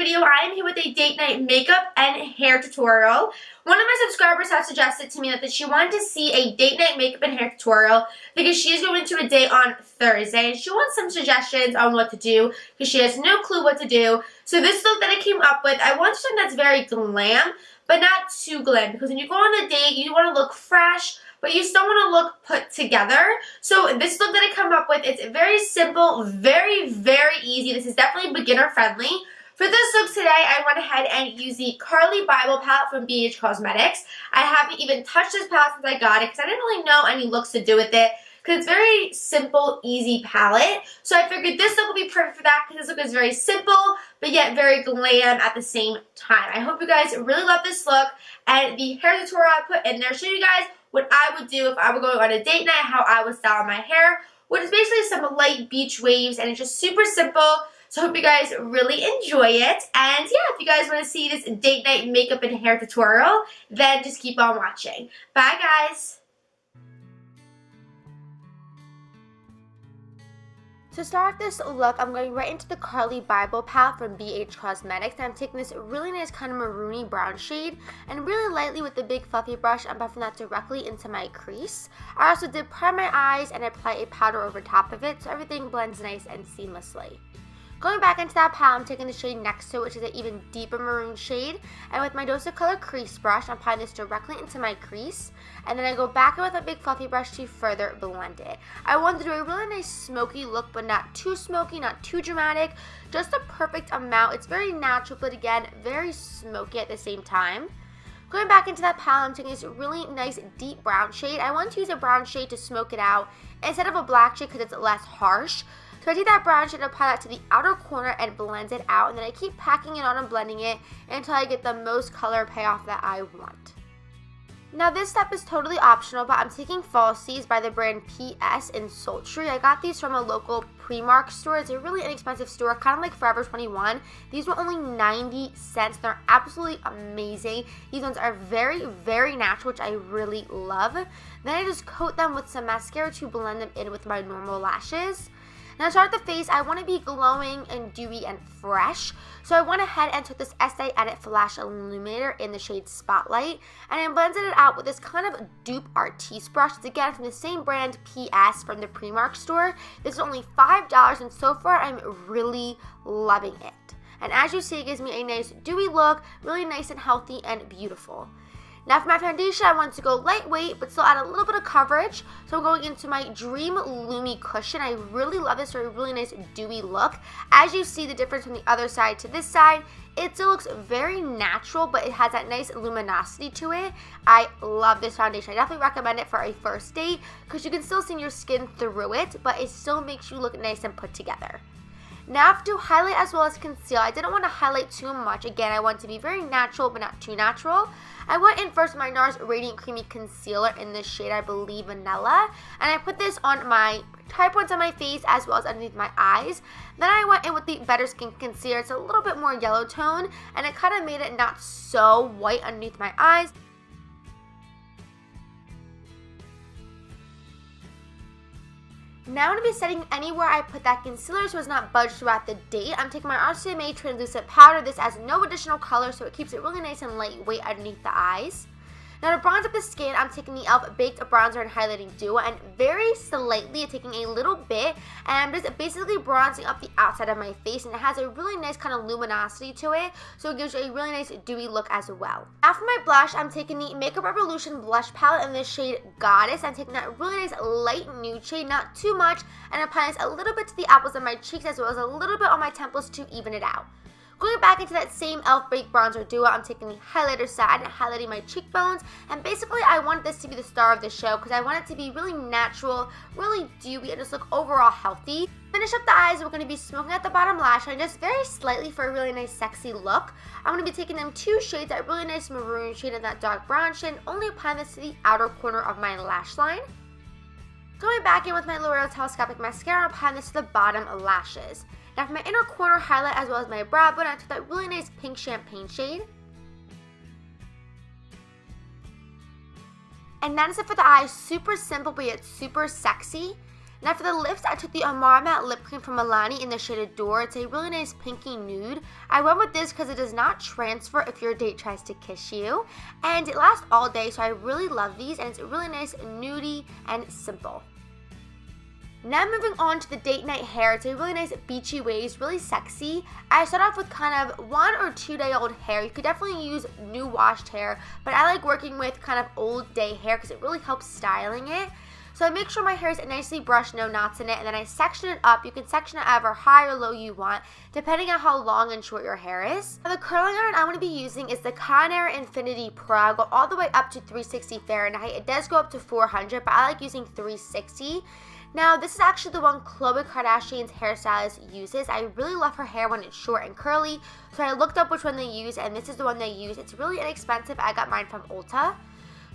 video. I am here with a date night makeup and hair tutorial. One of my subscribers has suggested to me that she wanted to see a date night makeup and hair tutorial because she's going to a date on Thursday and she wants some suggestions on what to do because she has no clue what to do. So this look that I came up with, I want something that's very glam, but not too glam, because when you go on a date, you want to look fresh, but you still want to look put together. So this look that I come up with, it's very simple, very, very easy. This is definitely beginner friendly. For this look today, I went ahead and used the Carli Bybel palette from BH Cosmetics. I haven't even touched this palette since I got it because I didn't really know any looks to do with it, because it's very simple, easy palette. So I figured this look would be perfect for that because this look is very simple, but yet very glam at the same time. I hope you guys really love this look, and the hair tutorial I put in there show you guys what I would do if I were going on a date night, how I would style my hair, which is basically some light beach waves, and it's just super simple. So I hope you guys really enjoy it. And yeah, if you guys want to see this date night makeup and hair tutorial, then just keep on watching. Bye, guys. To start this look, I'm going right into the Carli Bybel palette from BH Cosmetics. I'm taking this really nice kind of maroony brown shade, and really lightly with the big fluffy brush, I'm buffing that directly into my crease. I also did prime my eyes and apply a powder over top of it so everything blends nice and seamlessly. Going back into that palette, I'm taking the shade next to it, which is an even deeper maroon shade, and with my Dose of Color crease brush, I'm applying this directly into my crease, and then I go back in with a big fluffy brush to further blend it. I wanted to do a really nice smoky look, but not too smoky, not too dramatic, just a perfect amount. It's very natural, but again, very smoky at the same time. Going back into that palette, I'm taking this really nice deep brown shade. I want to use a brown shade to smoke it out instead of a black shade because it's less harsh. So I take that brown shade and apply that to the outer corner and blend it out, and then I keep packing it on and blending it until I get the most color payoff that I want. Now this step is totally optional, but I'm taking Falsies by the brand PS in Sultry. I got these from a local Primark store. It's a really inexpensive store, kind of like Forever 21. These were only 90 cents. They're absolutely amazing. These ones are very, very natural, which I really love. Then I just coat them with some mascara to blend them in with my normal lashes. Now to start the face, I want to be glowing and dewy and fresh. So I went ahead and took this Estee Edit Flash Illuminator in the shade Spotlight, and I blended it out with this kind of dupe Artiste brush. It's again from the same brand, PS, from the Primark store. This is only $5, and so far I'm really loving it. And as you see, it gives me a nice dewy look, really nice and healthy and beautiful. Now for my foundation, I wanted to go lightweight, but still add a little bit of coverage. So I'm going into my Dream Lumi Cushion. I really love this for a really nice dewy look. As you see the difference from the other side to this side, it still looks very natural, but it has that nice luminosity to it. I love this foundation. I definitely recommend it for a first date because you can still see your skin through it, but it still makes you look nice and put together. Now I have to do highlight as well as conceal. I didn't want to highlight too much. Again, I want to be very natural, but not too natural. I went in first with my Nars Radiant Creamy Concealer in this shade, I believe, Vanilla. And I put this on my high points on my face as well as underneath my eyes. Then I went in with the Better Skin Concealer. It's a little bit more yellow tone, and it kind of made it not so white underneath my eyes. Now I'm going to be setting anywhere I put that concealer so it's not budged throughout the date. I'm taking my RCMA translucent powder. This has no additional color, so it keeps it really nice and lightweight underneath the eyes. Now to bronze up the skin, I'm taking the e.l.f. Baked Bronzer and Highlighting Duo, and very slightly taking a little bit, and I'm just basically bronzing up the outside of my face, and it has a really nice kind of luminosity to it, so it gives you a really nice dewy look as well. Now for my blush, I'm taking the Makeup Revolution blush palette in the shade Goddess. I'm taking that really nice light nude shade, not too much, and applying this a little bit to the apples of my cheeks as well as a little bit on my temples to even it out. Going back into that same e.l.f. Baked Bronzer Duo, I'm taking the highlighter side and highlighting my cheekbones. And basically, I wanted this to be the star of the show because I want it to be really natural, really dewy, and just look overall healthy. Finish up the eyes, we're going to be smoking at the bottom lash line just very slightly for a really nice sexy look. I'm going to be taking them two shades, that really nice maroon shade and that dark brown shade, only applying this to the outer corner of my lash line. Going back in with my Loreal Telescopic Mascara, applying this to the bottom lashes. Now for my inner corner highlight as well as my brow bone, I took that really nice pink champagne shade. And that is it for the eyes. Super simple, but yet super sexy. Now for the lips, I took the Amore Matte Lip Cream from Milani in the shade Adore. It's a really nice pinky nude. I went with this because it does not transfer if your date tries to kiss you. And it lasts all day, so I really love these, and it's really nice, nudie, and simple. Now moving on to the date night hair. It's a really nice beachy waves, really sexy. I start off with kind of 1 or 2 day old hair. You could definitely use new washed hair, but I like working with kind of old day hair because it really helps styling it. So I make sure my hair is nicely brushed, no knots in it, and then I section it up. You can section it however high or low you want, depending on how long and short your hair is. Now the curling iron I'm going to be using is the Conair Infinity Pro. I go all the way up to 360 Fahrenheit. It does go up to 400, but I like using 360. Now, this is actually the one Khloe Kardashian's hairstylist uses. I really love her hair when it's short and curly, so I looked up which one they use, and this is the one they use. It's really inexpensive. I got mine from Ulta.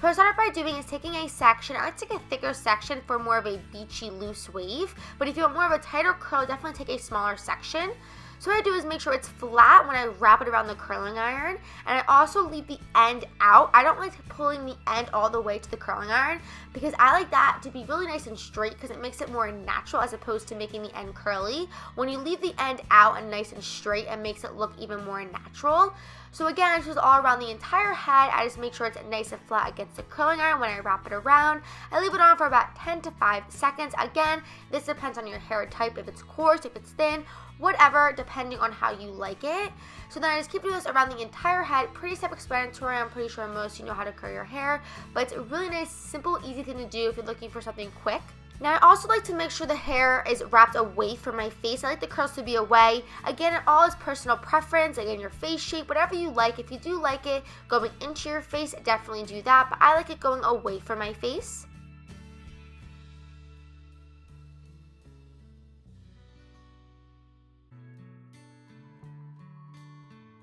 So what I started by doing is taking a section. I like to take a thicker section for more of a beachy, loose wave, but if you want more of a tighter curl, definitely take a smaller section. So what I do is make sure it's flat when I wrap it around the curling iron, and I also leave the end out. I don't like pulling the end all the way to the curling iron because I like that to be really nice and straight because it makes it more natural as opposed to making the end curly. When you leave the end out and nice and straight, it makes it look even more natural. So again, it's just all around the entire head. I just make sure it's nice and flat against the curling iron when I wrap it around. I leave it on for about 10 to 5 seconds. Again, this depends on your hair type, if it's coarse, if it's thin, whatever, depending on how you like it. So then I just keep doing this around the entire head. Pretty self-explanatory. I'm pretty sure most of you know how to curl your hair, but it's a really nice, simple, easy thing to do if you're looking for something quick. Now I also like to make sure the hair is wrapped away from my face. I like the curls to be away. Again, it all is personal preference. Again, your face shape, whatever you like. If you do like it going into your face, definitely do that. But I like it going away from my face.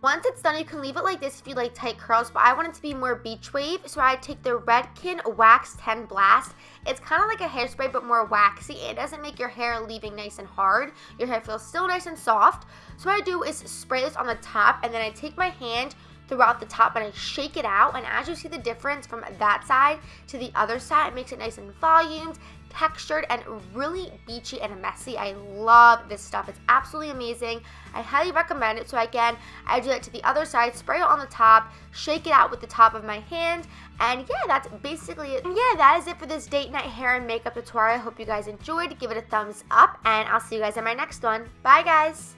Once it's done, you can leave it like this if you like tight curls, but I want it to be more beach wave, so I take the Redkin Wax 10 Blast. It's kind of like a hairspray, but more waxy. It doesn't make your hair leaving nice and hard. Your hair feels still nice and soft. So what I do is spray this on the top, and then I take my hand throughout the top and I shake it out, and as you see the difference from that side to the other side, it makes it nice and volumed, textured, and really beachy and messy. I love this stuff. It's absolutely amazing. I highly recommend it. So again, I do that to the other side, spray it on the top, shake it out with the top of my hand, and yeah, that's basically it. And yeah, that is it for this date night hair and makeup tutorial. I hope you guys enjoyed. Give it a thumbs up, and I'll see you guys in my next one. Bye guys!